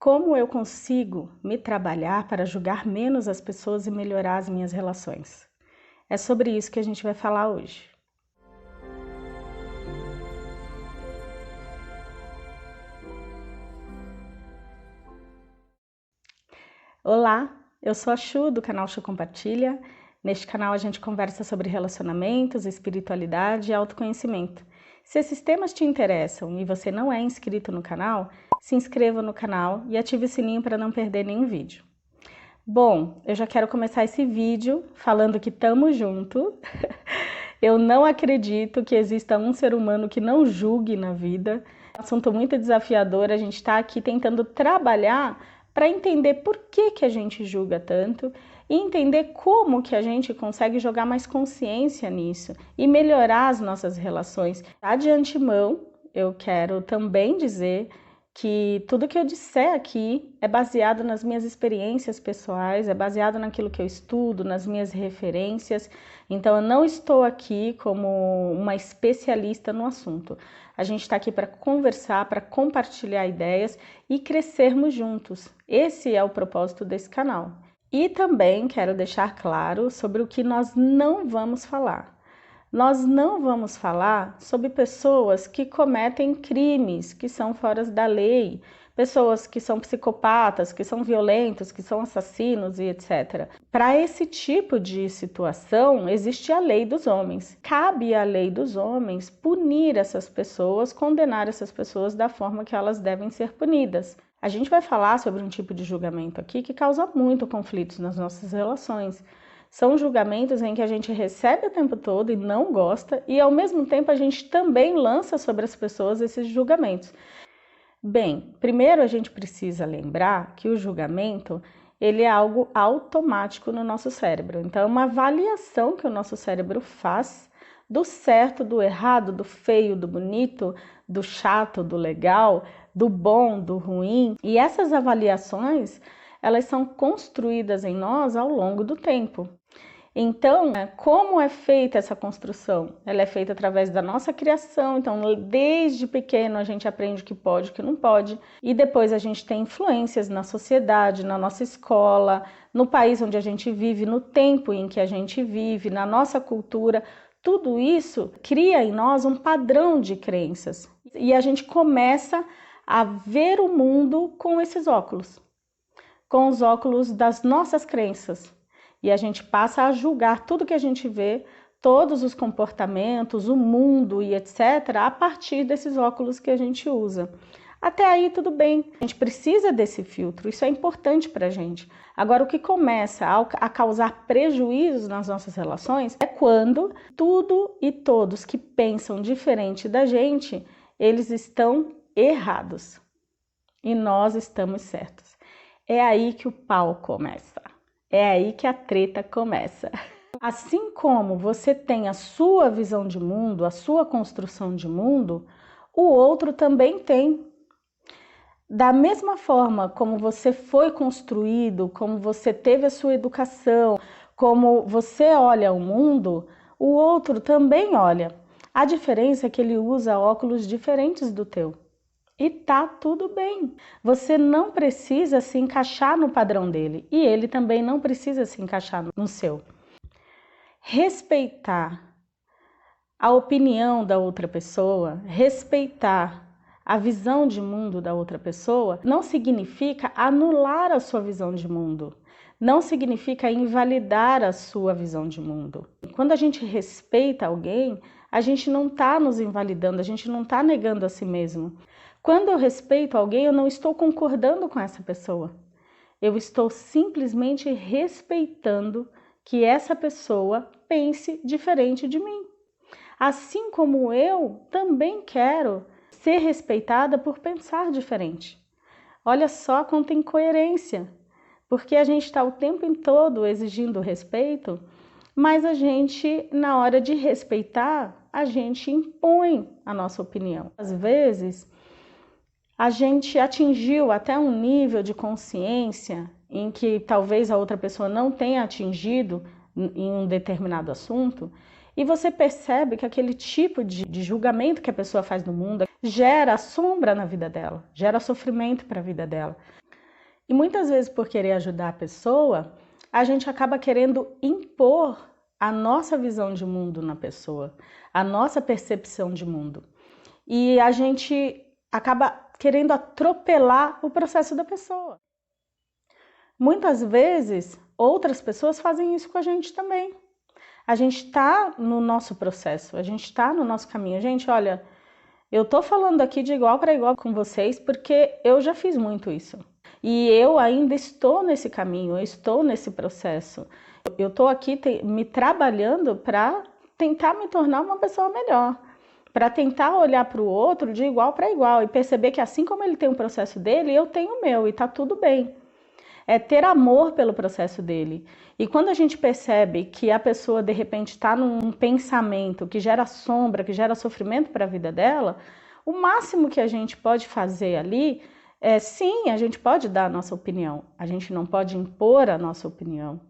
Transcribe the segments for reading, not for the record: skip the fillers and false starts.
Como eu consigo me trabalhar para julgar menos as pessoas e melhorar as minhas relações? É sobre isso que a gente vai falar hoje. Olá, eu sou a Chu do canal Chu Compartilha. Neste canal a gente conversa sobre relacionamentos, espiritualidade e autoconhecimento. Se esses temas te interessam e você não é inscrito no canal, se inscreva no canal e ative o sininho para não perder nenhum vídeo. Bom, eu já quero começar esse vídeo falando que tamo junto. Eu não acredito que exista um ser humano que não julgue na vida. É um assunto muito desafiador, a gente está aqui tentando trabalhar para entender por que a gente julga tanto e entender como que a gente consegue jogar mais consciência nisso e melhorar as nossas relações. De antemão, eu quero também dizer que tudo que eu disser aqui é baseado nas minhas experiências pessoais, é baseado naquilo que eu estudo, nas minhas referências. Então, eu não estou aqui como uma especialista no assunto. A gente está aqui para conversar, para compartilhar ideias e crescermos juntos. Esse é o propósito desse canal. E também quero deixar claro sobre o que nós não vamos falar. Nós não vamos falar sobre pessoas que cometem crimes, que são fora da lei, pessoas que são psicopatas, que são violentos, que são assassinos e etc. Para esse tipo de situação, existe a lei dos homens. Cabe à lei dos homens punir essas pessoas, condenar essas pessoas da forma que elas devem ser punidas. A gente vai falar sobre um tipo de julgamento aqui que causa muito conflitos nas nossas relações. São julgamentos em que a gente recebe o tempo todo e não gosta, e ao mesmo tempo a gente também lança sobre as pessoas esses julgamentos. Bem, primeiro a gente precisa lembrar que o julgamento ele é algo automático no nosso cérebro. Então é uma avaliação que o nosso cérebro faz do certo, do errado, do feio, do bonito, do chato, do legal, do bom, do ruim. E essas avaliações, elas são construídas em nós ao longo do tempo. Então, como é feita essa construção? Ela é feita através da nossa criação, então desde pequeno a gente aprende o que pode e o que não pode, e depois a gente tem influências na sociedade, na nossa escola, no país onde a gente vive, no tempo em que a gente vive, na nossa cultura. Tudo isso cria em nós um padrão de crenças, e a gente começa a ver o mundo com esses óculos, com os óculos das nossas crenças. E a gente passa a julgar tudo que a gente vê, todos os comportamentos, o mundo e etc., a partir desses óculos que a gente usa. Até aí tudo bem, a gente precisa desse filtro, isso é importante para a gente. Agora, o que começa a causar prejuízos nas nossas relações é quando tudo e todos que pensam diferente da gente, eles estão errados e nós estamos certos. É aí que o pau começa. É aí que a treta começa. Assim como você tem a sua visão de mundo, a sua construção de mundo, o outro também tem. Da mesma forma como você foi construído, como você teve a sua educação, como você olha o mundo, o outro também olha. A diferença é que ele usa óculos diferentes do teu. E tá tudo bem. Você não precisa se encaixar no padrão dele e ele também não precisa se encaixar no seu. Respeitar a opinião da outra pessoa, respeitar a visão de mundo da outra pessoa, não significa anular a sua visão de mundo. Não significa invalidar a sua visão de mundo. Quando a gente respeita alguém, a gente não está nos invalidando, a gente não está negando a si mesmo. Quando eu respeito alguém, eu não estou concordando com essa pessoa. Eu estou simplesmente respeitando que essa pessoa pense diferente de mim. Assim como eu também quero ser respeitada por pensar diferente. Olha só quanta incoerência, porque a gente está o tempo todo exigindo respeito, mas a gente, na hora de respeitar, a gente impõe a nossa opinião. Às vezes, a gente atingiu até um nível de consciência em que talvez a outra pessoa não tenha atingido em um determinado assunto, e você percebe que aquele tipo de julgamento que a pessoa faz no mundo gera sombra na vida dela, gera sofrimento para a vida dela. E muitas vezes, por querer ajudar a pessoa, a gente acaba querendo impor a nossa visão de mundo na pessoa, a nossa percepção de mundo. E a gente acaba querendo atropelar o processo da pessoa. Muitas vezes, outras pessoas fazem isso com a gente também. A gente está no nosso processo, a gente está no nosso caminho. Gente, olha, eu tô falando aqui de igual para igual com vocês porque eu já fiz muito isso. E eu ainda estou nesse caminho, eu estou nesse processo. Eu estou aqui me trabalhando para tentar me tornar uma pessoa melhor, para tentar olhar para o outro de igual para igual e perceber que assim como ele tem um processo dele, eu tenho o meu e tá tudo bem. É ter amor pelo processo dele. E quando a gente percebe que a pessoa de repente está num pensamento que gera sombra, que gera sofrimento para a vida dela, o máximo que a gente pode fazer ali é, sim, a gente pode dar a nossa opinião, a gente não pode impor a nossa opinião,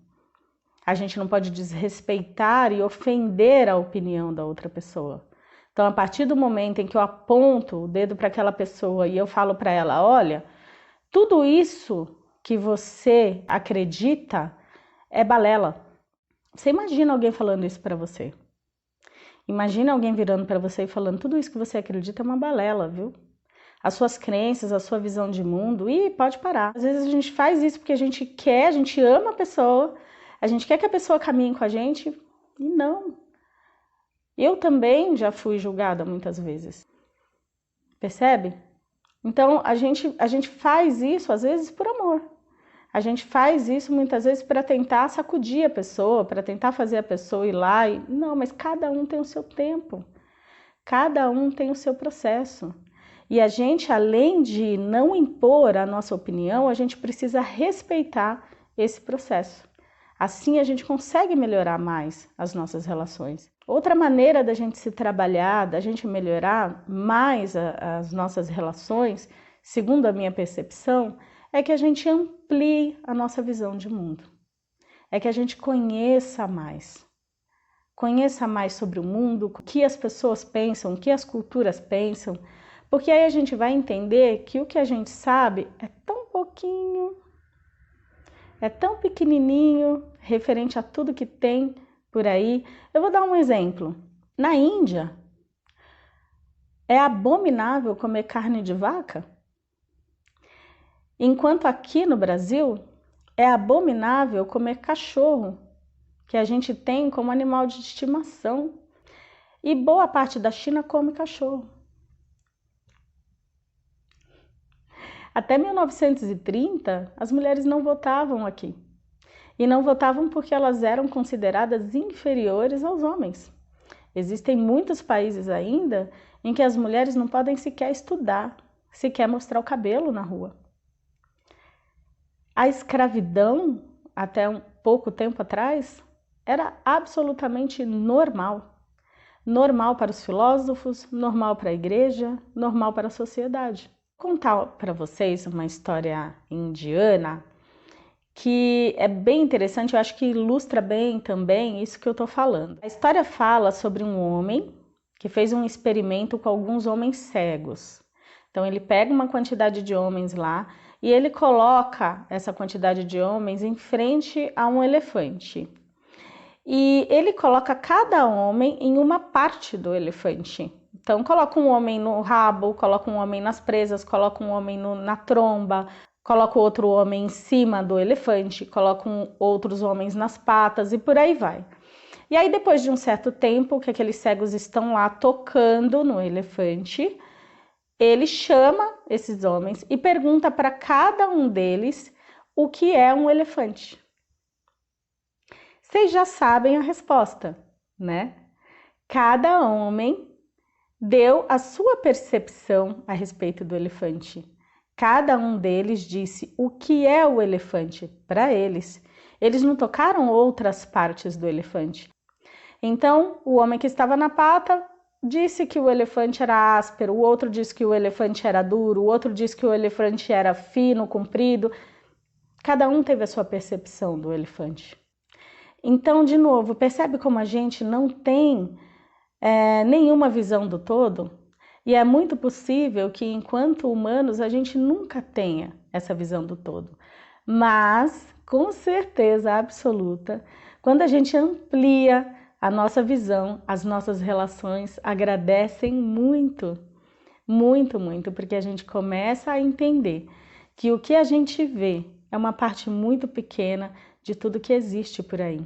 a gente não pode desrespeitar e ofender a opinião da outra pessoa. Então, a partir do momento em que eu aponto o dedo para aquela pessoa e eu falo para ela, olha, tudo isso que você acredita é balela. Você imagina alguém falando isso para você? Imagina alguém virando para você e falando, tudo isso que você acredita é uma balela, viu? As suas crenças, a sua visão de mundo, e pode parar. Às vezes a gente faz isso porque a gente quer, a gente ama a pessoa, a gente quer que a pessoa caminhe com a gente, e não. Eu também já fui julgada muitas vezes. Percebe? Então a gente faz isso às vezes por amor. A gente faz isso muitas vezes para tentar sacudir a pessoa, para tentar fazer a pessoa ir lá e... Não, mas cada um tem o seu tempo. Cada um tem o seu processo. E a gente, além de não impor a nossa opinião, a gente precisa respeitar esse processo. Assim a gente consegue melhorar mais as nossas relações. Outra maneira da gente se trabalhar, da gente melhorar mais as nossas relações, segundo a minha percepção, é que a gente amplie a nossa visão de mundo. É que a gente conheça mais. Conheça mais sobre o mundo, o que as pessoas pensam, o que as culturas pensam, porque aí a gente vai entender que o que a gente sabe é tão pouquinho, é tão pequenininho, referente a tudo que tem por aí. Eu vou dar um exemplo. Na Índia, é abominável comer carne de vaca, enquanto aqui no Brasil é abominável comer cachorro, que a gente tem como animal de estimação. E boa parte da China come cachorro. Até 1930, as mulheres não votavam aqui. E não votavam porque elas eram consideradas inferiores aos homens. Existem muitos países ainda em que as mulheres não podem sequer estudar, sequer mostrar o cabelo na rua. A escravidão, até um pouco tempo atrás, era absolutamente normal. Normal para os filósofos, normal para a igreja, normal para a sociedade. Vou contar para vocês uma história indiana que é bem interessante, eu acho que ilustra bem também isso que eu estou falando. A história fala sobre um homem que fez um experimento com alguns homens cegos. Então ele pega uma quantidade de homens lá e ele coloca essa quantidade de homens em frente a um elefante. E ele coloca cada homem em uma parte do elefante. Então, coloca um homem no rabo, coloca um homem nas presas, coloca um homem na tromba, coloca outro homem em cima do elefante, coloca outros homens nas patas e por aí vai. E aí, depois de um certo tempo que aqueles cegos estão lá tocando no elefante, ele chama esses homens e pergunta para cada um deles o que é um elefante. Vocês já sabem a resposta, né? Cada homem deu a sua percepção a respeito do elefante. Cada um deles disse o que é o elefante para eles. Eles não tocaram outras partes do elefante. Então, o homem que estava na pata disse que o elefante era áspero, o outro disse que o elefante era duro, o outro disse que o elefante era fino, comprido. Cada um teve a sua percepção do elefante. Então, de novo, percebe como a gente não tem nenhuma visão do todo? E é muito possível que, enquanto humanos, a gente nunca tenha essa visão do todo. Mas, com certeza absoluta, quando a gente amplia a nossa visão, as nossas relações agradecem muito, muito, muito, porque a gente começa a entender que o que a gente vê é uma parte muito pequena de tudo que existe por aí.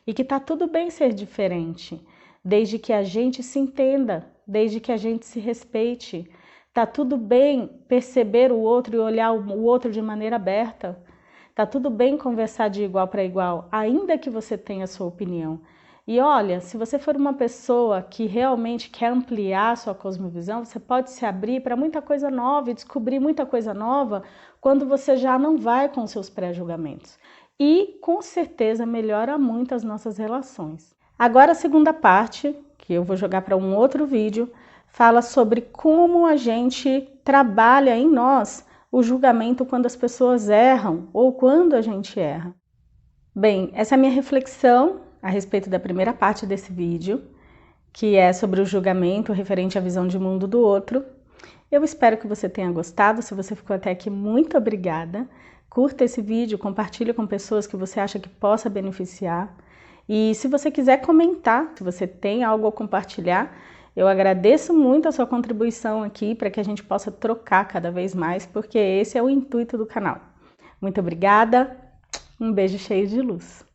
E que tá tudo bem ser diferente, desde que a gente se entenda, desde que a gente se respeite. Tá tudo bem perceber o outro e olhar o outro de maneira aberta. Tá tudo bem conversar de igual para igual, ainda que você tenha a sua opinião. E olha, se você for uma pessoa que realmente quer ampliar a sua cosmovisão, você pode se abrir para muita coisa nova e descobrir muita coisa nova quando você já não vai com seus pré-julgamentos. E com certeza melhora muito as nossas relações. Agora a segunda parte, que eu vou jogar para um outro vídeo, fala sobre como a gente trabalha em nós o julgamento quando as pessoas erram ou quando a gente erra. Bem, essa é a minha reflexão a respeito da primeira parte desse vídeo, que é sobre o julgamento referente à visão de mundo do outro. Eu espero que você tenha gostado. Se você ficou até aqui, muito obrigada. Curta esse vídeo, compartilhe com pessoas que você acha que possa beneficiar. E se você quiser comentar, se você tem algo a compartilhar, eu agradeço muito a sua contribuição aqui para que a gente possa trocar cada vez mais, porque esse é o intuito do canal. Muito obrigada, um beijo cheio de luz.